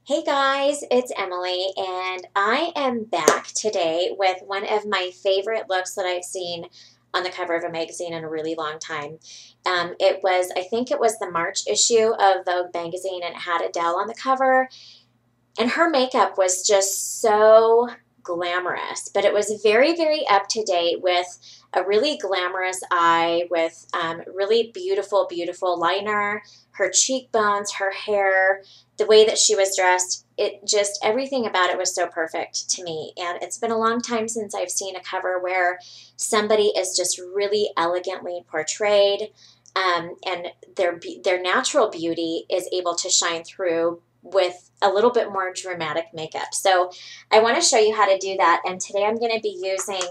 Hey guys, it's Emily, and I am back today with one of my favorite looks that I've seen on the cover of a magazine in a really long time. I think it was the March issue of Vogue magazine, and it had Adele on the cover, and her makeup was just so glamorous, but it was very, very up to date with a really glamorous eye with really beautiful, beautiful liner, her cheekbones, her hair, the way that she was dressed. It just, everything about it was so perfect to me. And it's been a long time since I've seen a cover where somebody is just really elegantly portrayed, and their natural beauty is able to shine through with a little bit more dramatic makeup. So I want to show you how to do that. And today I'm going to be using,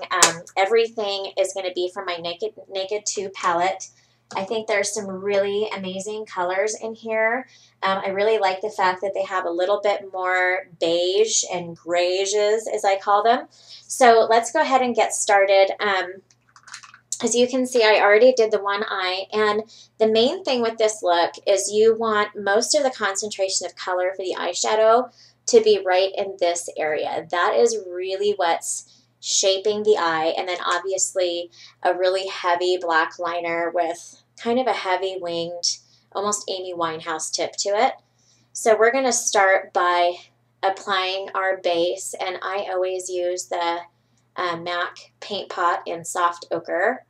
everything is going to be from my Naked 2 palette. I think there's some really amazing colors in here. I really like the fact that they have a little bit more beige and grays, as I call them. So let's go ahead and get started. As you can see, I already did the one eye, and the main thing with this look is you want most of the concentration of color for the eyeshadow to be right in this area. That is really what's shaping the eye, and then obviously a really heavy black liner with kind of a heavy winged, almost Amy Winehouse tip to it. So we're going to start by applying our base, and I always use the MAC paint pot in soft ochre.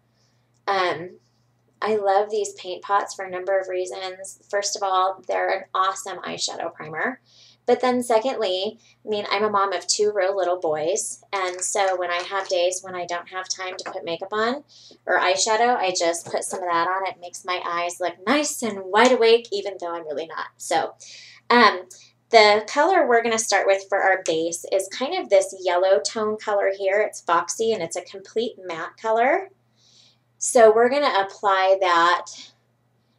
I love these paint pots for a number of reasons. First of all, they're an awesome eyeshadow primer. But then secondly, I mean, I'm a mom of two real little boys, and so when I have days when I don't have time to put makeup on or eyeshadow, I just put some of that on. It makes my eyes look nice and wide awake, even though I'm really not. So the color we're going to start with for our base is kind of this yellow tone color here. It's Foxy, and it's a complete matte color. So we're going to apply that,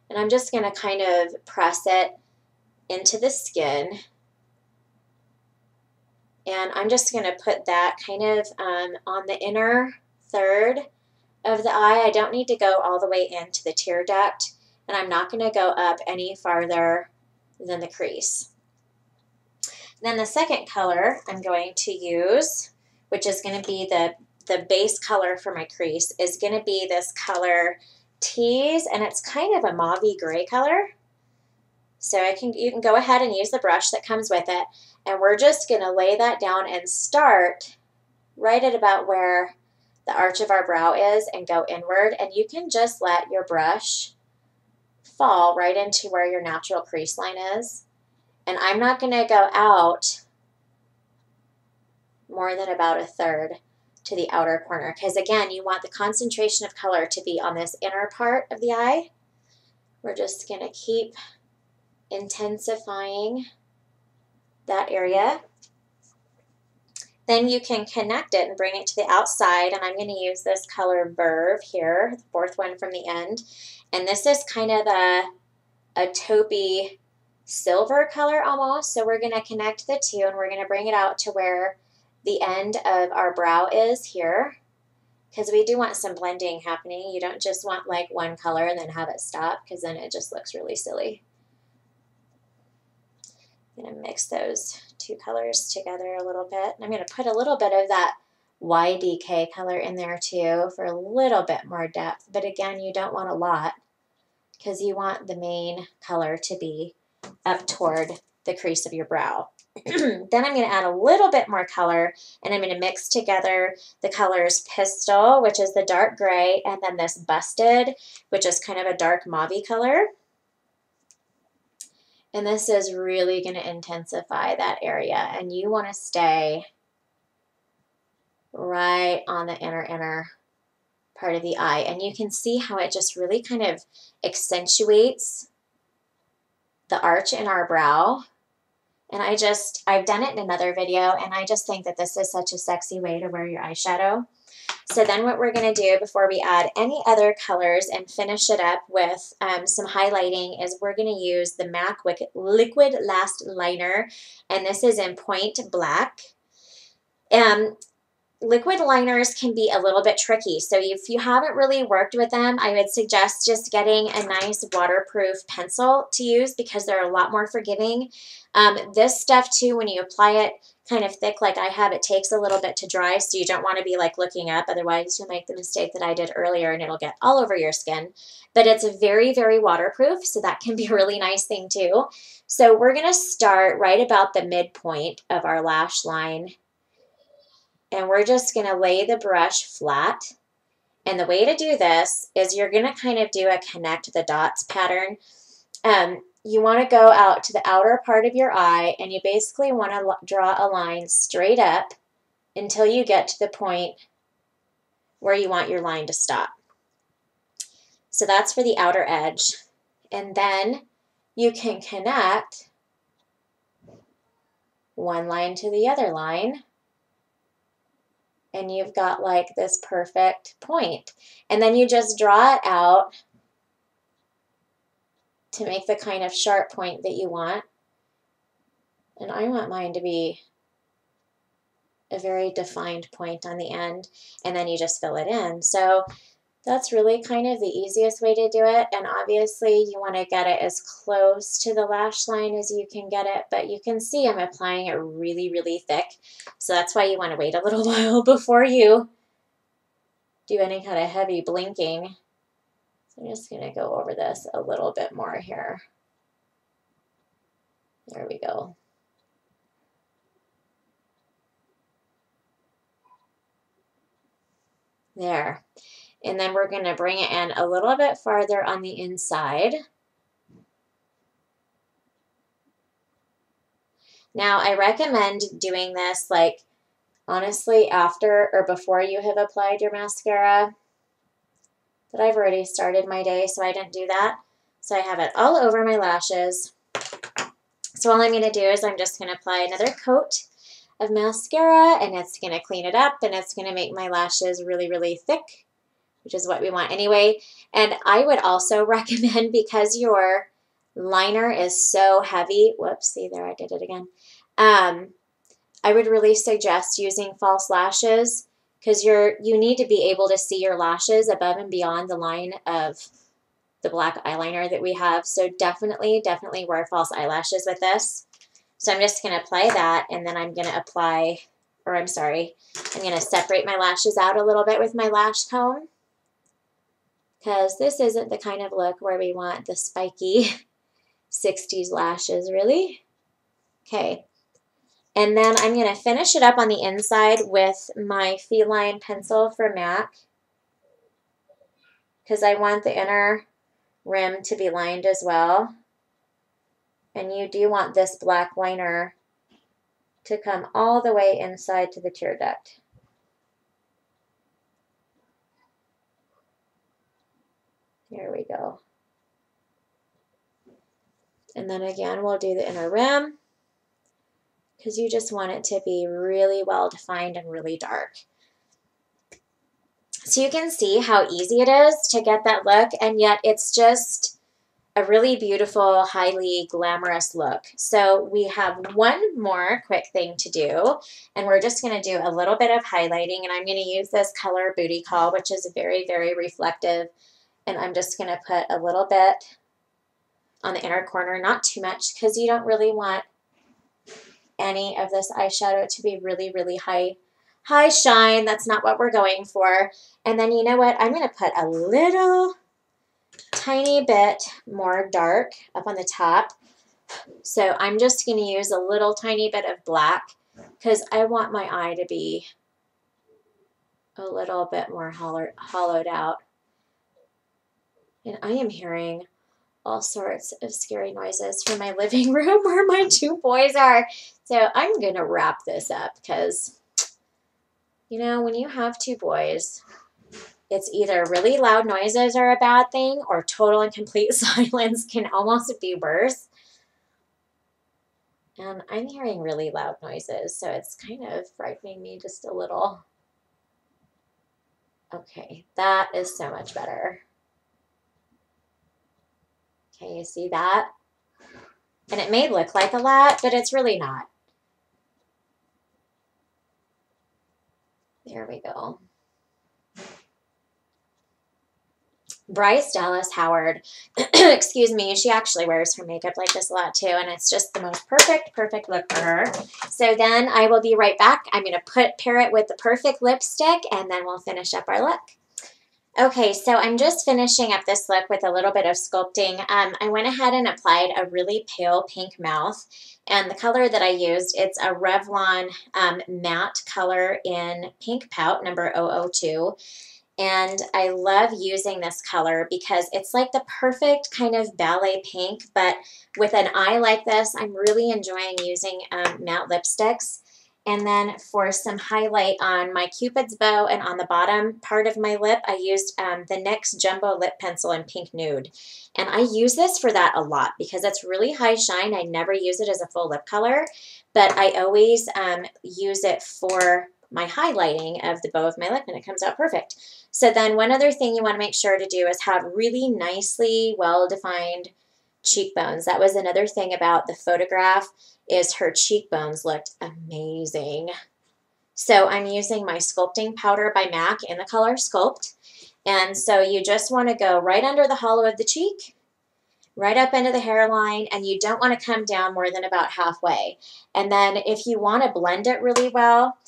and I'm just going to kind of press it into the skin. And I'm just going to put that kind of on the inner third of the eye. I don't need to go all the way into the tear duct, and I'm not going to go up any farther than the crease. Then the second color I'm going to use, which is going to be the base color for my crease, is going to be this color Tease, and it's kind of a mauvey gray color. So you can go ahead and use the brush that comes with it, and we're just going to lay that down and start right at about where the arch of our brow is and go inward, and you can just let your brush fall right into where your natural crease line is. And I'm not going to go out more than about a third to the outer corner, because again, you want the concentration of color to be on this inner part of the eye. We're just going to keep intensifying that area. Then you can connect it and bring it to the outside, and I'm going to use this color Verve here, the fourth one from the end. And this is kind of a taupey silver color almost. So we're going to connect the two, and we're going to bring it out to where the end of our brow is here, because we do want some blending happening. You don't just want like one color and then have it stop, because then it just looks really silly. I'm going to mix those two colors together a little bit. I'm going to put a little bit of that YDK color in there too for a little bit more depth. But again, you don't want a lot, because you want the main color to be up toward the crease of your brow. Then I'm going to add a little bit more color, and I'm going to mix together the colors Pistol, which is the dark gray, and then this Busted, which is kind of a dark mauve color. And this is really going to intensify that area, and you want to stay right on the inner part of the eye. And you can see how it just really kind of accentuates the arch in our brow. And I've done it in another video, and I just think that this is such a sexy way to wear your eyeshadow. So then what we're going to do before we add any other colors and finish it up with some highlighting is we're going to use the MAC Liquid Last Liner, and this is in Point Black. liquid liners can be a little bit tricky. So if you haven't really worked with them, I would suggest just getting a nice waterproof pencil to use because they're a lot more forgiving. This stuff too, when you apply it kind of thick like I have, it takes a little bit to dry, so you don't want to be like looking up, otherwise you'll make the mistake that I did earlier and it'll get all over your skin. But it's very, very waterproof, so that can be a really nice thing too. So we're going to start right about the midpoint of our lash line, and we're just going to lay the brush flat. And the way to do this is you're going to kind of do a connect the dots pattern. You want to go out to the outer part of your eye, and you basically want to draw a line straight up until you get to the point where you want your line to stop. So that's for the outer edge. And then you can connect one line to the other line, and you've got like this perfect point. And then you just draw it out to make the kind of sharp point that you want. And I want mine to be a very defined point on the end, and then you just fill it in. So that's really kind of the easiest way to do it. And obviously you want to get it as close to the lash line as you can get it, but you can see I'm applying it really, really thick. So that's why you want to wait a little while before you do any kind of heavy blinking. So I'm just going to go over this a little bit more here. There we go. There. And then we're going to bring it in a little bit farther on the inside. Now, I recommend doing this, like, honestly, after or before you have applied your mascara. But I've already started my day, so I didn't do that. So I have it all over my lashes. So all I'm going to do is I'm just going to apply another coat of mascara, and it's going to clean it up, and it's going to make my lashes really, really thick, which is what we want anyway. And I would also recommend, because your liner is so heavy, whoops, see there, I did it again. I would really suggest using false lashes, because you need to be able to see your lashes above and beyond the line of the black eyeliner that we have. So definitely, definitely wear false eyelashes with this. So I'm just going to apply that, and then I'm going to apply, or I'm sorry, I'm going to separate my lashes out a little bit with my lash comb, because this isn't the kind of look where we want the spiky 60s lashes, really. Okay. And then I'm going to finish it up on the inside with my Feline pencil for MAC, because I want the inner rim to be lined as well. And you do want this black liner to come all the way inside to the tear duct. There we go. And then again, we'll do the inner rim, because you just want it to be really well defined and really dark. So you can see how easy it is to get that look, and yet it's just a really beautiful, highly glamorous look. So we have one more quick thing to do, and we're just going to do a little bit of highlighting, and I'm going to use this color Booty Call, which is very, very reflective, and I'm just going to put a little bit on the inner corner, not too much, because you don't really want any of this eyeshadow to be really, really high shine. That's not what we're going for. And then you know what? I'm going to put a little tiny bit more dark up on the top. So I'm just going to use a little tiny bit of black, because I want my eye to be a little bit more hollowed out. And I am hearing all sorts of scary noises from my living room where my two boys are. So I'm going to wrap this up, because, you know, when you have two boys, it's either really loud noises are a bad thing, or total and complete silence can almost be worse. And I'm hearing really loud noises, so it's kind of frightening me just a little. Okay, that is so much better. Okay, you see that? And it may look like a lot, but it's really not. There we go. Bryce Dallas Howard, excuse me, she actually wears her makeup like this a lot too, and it's just the most perfect look for her. So then I will be right back. I'm going to pair it with the perfect lipstick, and then we'll finish up our look. Okay, so I'm just finishing up this look with a little bit of sculpting. I went ahead and applied a really pale pink mouth, and the color that I used, it's a Revlon matte color in Pink Pout number 002. And I love using this color because it's like the perfect kind of ballet pink, but with an eye like this, I'm really enjoying using matte lipsticks. And then for some highlight on my Cupid's bow and on the bottom part of my lip, I used the NYX Jumbo Lip Pencil in Pink Nude. And I use this for that a lot because it's really high shine. I never use it as a full lip color, but I always use it for my highlighting of the bow of my lip, and it comes out perfect. So then one other thing you want to make sure to do is have really nicely well-defined cheekbones. That was another thing about the photograph, is her cheekbones looked amazing. So I'm using my sculpting powder by MAC in the color Sculpt. And so you just want to go right under the hollow of the cheek, right up into the hairline, and you don't want to come down more than about halfway. And then if you want to blend it really well,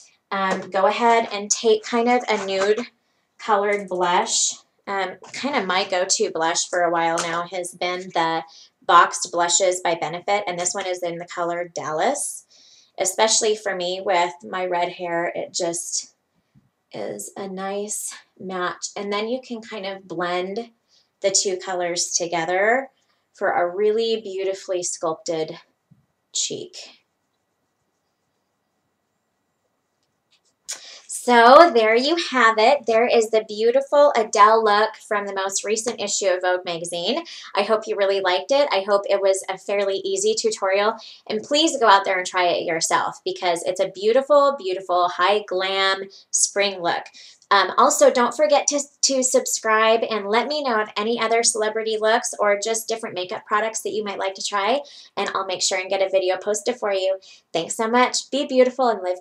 go ahead and take kind of a nude colored blush. Kind of my go-to blush for a while now has been the Boxed Blushes by Benefit, and this one is in the color Dallas. Especially for me with my red hair, it just is a nice match. And then you can kind of blend the two colors together for a really beautifully sculpted cheek. So there you have it. There is the beautiful Adele look from the most recent issue of Vogue magazine. I hope you really liked it. I hope it was a fairly easy tutorial. And please go out there and try it yourself because it's a beautiful, beautiful, high glam spring look. Also, don't forget to subscribe and let me know of any other celebrity looks or just different makeup products that you might like to try. And I'll make sure and get a video posted for you. Thanks so much. Be beautiful and live